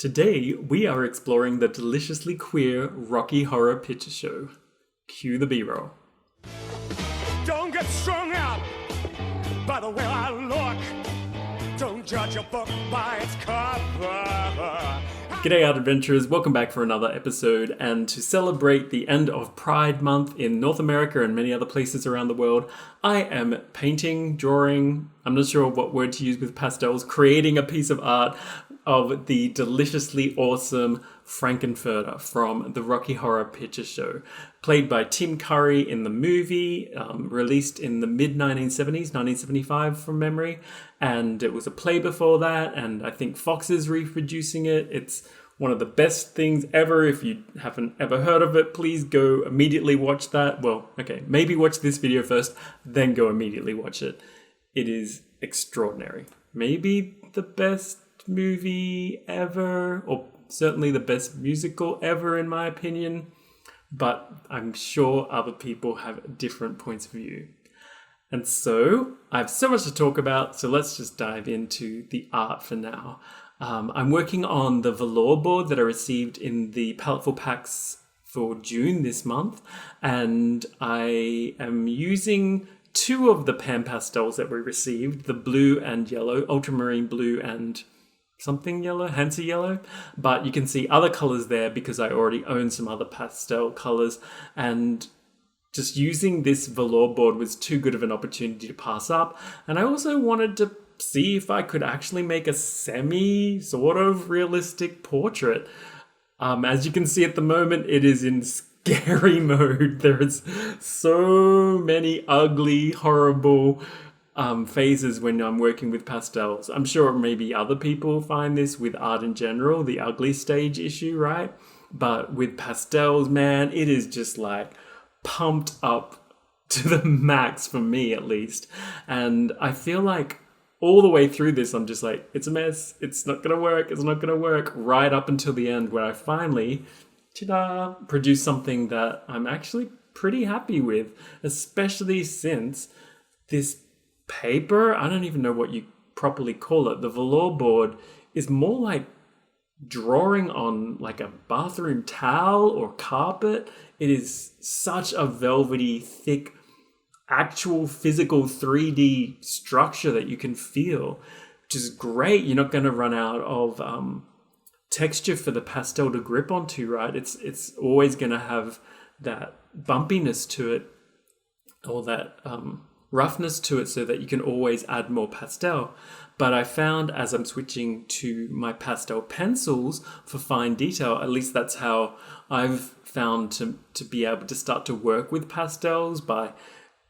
Today, we are exploring the deliciously queer Rocky Horror Picture Show. Cue the B-roll. Don't get strung out by the way I look. Don't judge a book by its cover. G'day art adventurers, welcome back for another episode, and to celebrate the end of Pride Month in North America and many other places around the world, I am painting, drawing, I'm not sure what word to use with pastels, creating a piece of art of the deliciously awesome Frankenfurter from the Rocky Horror Picture Show, played by Tim Curry in the movie, released in the mid-1970s, 1975 from memory, and it was a play before that, and I think Fox is reproducing it. It's one of the best things ever. If you haven't ever heard of it, please go immediately watch that. Well, okay, maybe watch this video first, then go immediately watch it. It is extraordinary. Maybe the best movie ever, or certainly the best musical ever in my opinion, but I'm sure other people have different points of view. And so I have so much to talk about, so let's just dive into the art for now. I'm working on the Velour board that I received in the Palettefull packs for June this month, and I am using two of the PanPastels that we received, the blue and yellow, ultramarine blue and something yellow, Hansa yellow, but you can see other colors there because I already own some other pastel colors, and just using this Velour board was too good of an opportunity to pass up. And I also wanted to see if I could actually make a semi sort of realistic portrait. As you can see at the moment, it is in scary mode. There is so many ugly, horrible phases when I'm working with pastels. I'm sure maybe other people find this with art in general, the ugly stage issue, right? But with pastels, man, it is just like pumped up to the max for me at least. And I feel like all the way through this, I'm just like, it's a mess. It's not going to work. It's not going to work, right up until the end where I finally, ta-da, produce something that I'm actually pretty happy with, especially since this paper, I don't even know what you properly call it, the Velour board is more like drawing on like a bathroom towel or carpet. It is such a velvety, thick, actual physical 3D structure that you can feel, which is great. You're not going to run out of texture for the pastel to grip onto, right? It's always going to have that bumpiness to it, or that roughness to it, so that you can always add more pastel. But I found as I'm switching to my pastel pencils for fine detail, at least that's how I've found to be able to start to work with pastels, by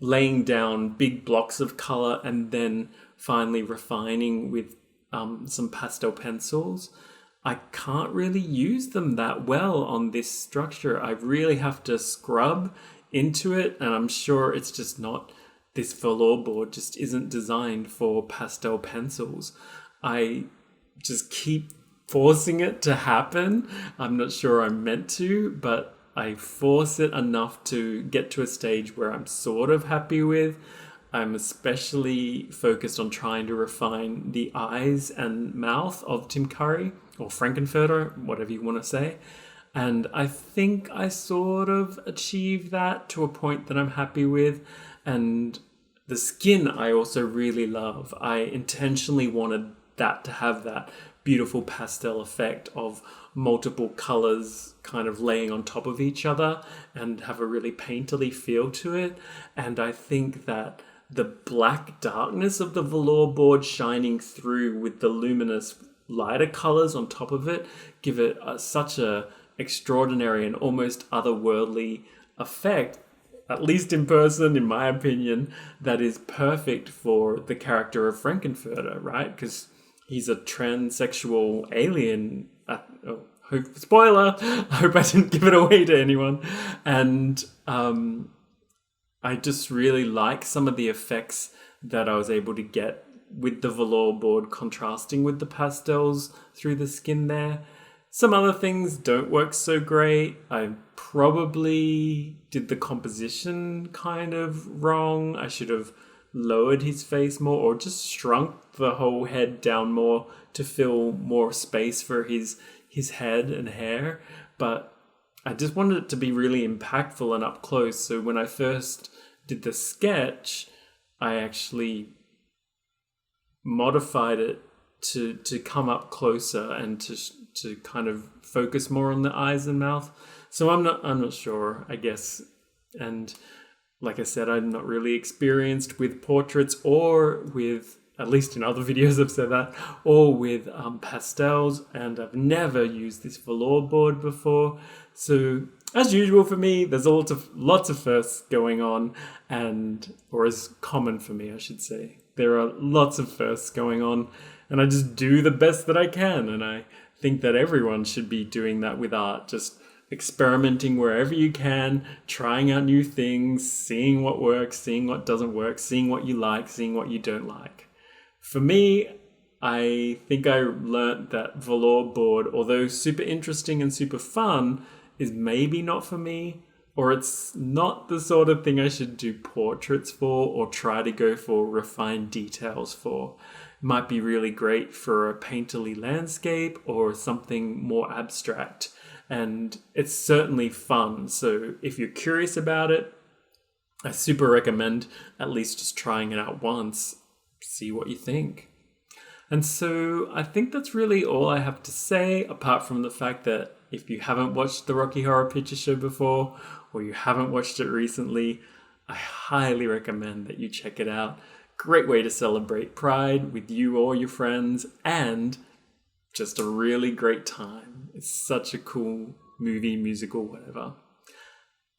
laying down big blocks of color and then finally refining with some pastel pencils. I can't really use them that well on this structure. I really have to scrub into it, and I'm sure it's just not, this Velour board just isn't designed for pastel pencils. I just keep forcing it to happen. I'm not sure I'm meant to, but I force it enough to get to a stage where I'm sort of happy with. I'm especially focused on trying to refine the eyes and mouth of Tim Curry, or Frankenfurter, whatever you want to say. And I think I sort of achieved that to a point that I'm happy with. And the skin I also really love. I intentionally wanted that to have that beautiful pastel effect of multiple colors kind of laying on top of each other and have a really painterly feel to it. And I think that the black darkness of the Velour board shining through with the luminous lighter colors on top of it give it such a extraordinary and almost otherworldly effect, at least in person, in my opinion, that is perfect for the character of Frankenfurter, right? Because he's a transsexual alien. Spoiler! I hope I didn't give it away to anyone. And I just really like some of the effects that I was able to get with the Velour board contrasting with the pastels through the skin there. Some other things don't work so great. I probably did the composition kind of wrong. I should have lowered his face more, or just shrunk the whole head down more to fill more space for his his head and hair, but I just wanted it to be really impactful and up close. So when I first did the sketch, I actually modified it to come up closer and to kind of focus more on the eyes and mouth. So I'm not sure, I guess. And like I said, I'm not really experienced with portraits or with, at least in other videos I've said that, or with pastels, and I've never used this Velour board before. So as usual for me, there's lots of firsts going on, or as common for me, I should say. There are lots of firsts going on, and I just do the best that I can. And I think that everyone should be doing that with art, just experimenting wherever you can, trying out new things, seeing what works, seeing what doesn't work, seeing what you like, seeing what you don't like. For me, I think I learnt that Velour board, although super interesting and super fun, is maybe not for me, or it's not the sort of thing I should do portraits for or try to go for refined details for. It might be really great for a painterly landscape or something more abstract, and it's certainly fun. So if you're curious about it, I super recommend at least just trying it out once. See what you think. And so I think that's really all I have to say, apart from the fact that if you haven't watched the Rocky Horror Picture Show before, or you haven't watched it recently, I highly recommend that you check it out. Great way to celebrate Pride with you or your friends, and just a really great time. It's such a cool movie, musical, whatever.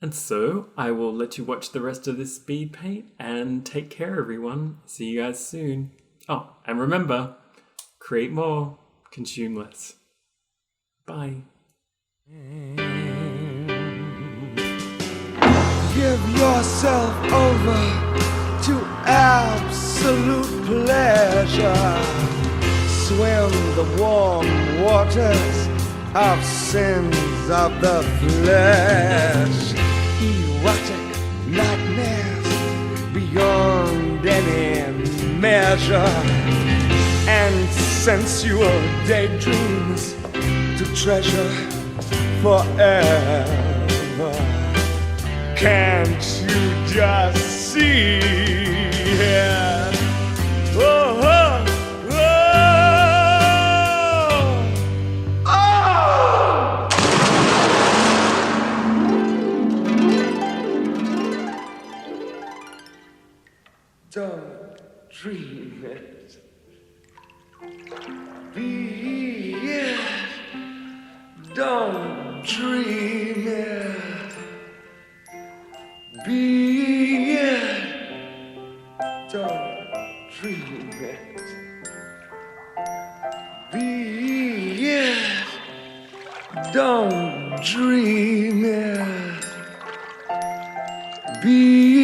And so I will let you watch the rest of this speed paint, and take care, everyone. See you guys soon. Oh, and remember, create more, consume less. Bye. Give yourself over to absolute pleasure. Swim the warm waters of sins of the flesh. Erotic nightmares beyond any measure, and sensual daydreams to treasure forever. Can't you just see it? Oh, oh, oh, oh! Don't dream it. Be it. Don't dream it. Be it. Don't dream it. Be it. Don't dream it. Be